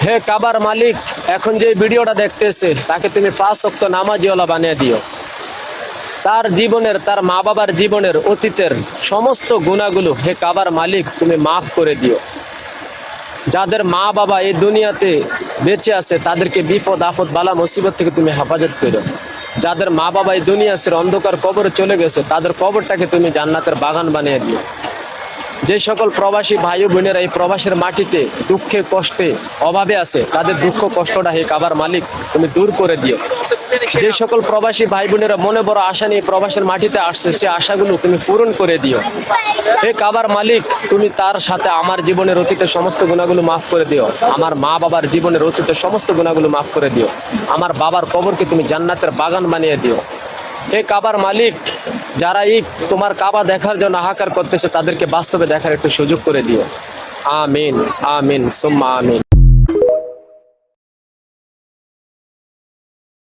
হে কাবার মালিক, এখন যে ভিডিওটা দেখতেছে তাকে তুমি 5 ওয়াক্ত নামাজিওয়ালা বানিয়ে দিও। তার জীবনের, তার মা বাবার জীবনের অতীতের সমস্ত গুনাহগুলো হে কাবার মালিক তুমি মাফ করে দিও। যাদের মা বাবা এই দুনিয়াতে বেঁচে আছে তাদেরকে বিপদ আপদ বালা মুসিবত থেকে তুমি হেফাজত করো। যাদের মা বাবা এই দুনিয়া ছেড়ে অন্ধকার কবরে চলে গেছে তাদের কবরটাকে তুমি জান্নাতের বাগান বানিয়ে দিও। যে সকল প্রবাসী ভাই বোনেরা এই প্রবাসের মাটিতে দুঃখে কষ্টে অভাবে আছে তাদের দুঃখ কষ্টটা হে কাবার মালিক তুমি দূর করে দিও। যে সকল প্রবাসী ভাই বোনেরা মনে বড় আশা নিয়ে প্রবাসের মাটিতে আসছে সে আশাগুলো তুমি পূরণ করে দিও। হে কাবার মালিক, তুমি তার সাথে আমার জীবনের অতীতের সমস্ত গুণাগুলো মাফ করে দিও। আমার মা বাবার জীবনের অতীতের সমস্ত গুণাগুলো মাফ করে দিও। আমার বাবার কবরকে তুমি জান্নাতের বাগান বানিয়ে দিও। হে কাবার মালিক, যারা এই তোমার কাবা দেখার জন্য হাহাকার করতেছে তাদেরকে বাস্তবে দেখার একটু সুযোগ করে দিও। আমিন আমিন সুম্মা আমিন।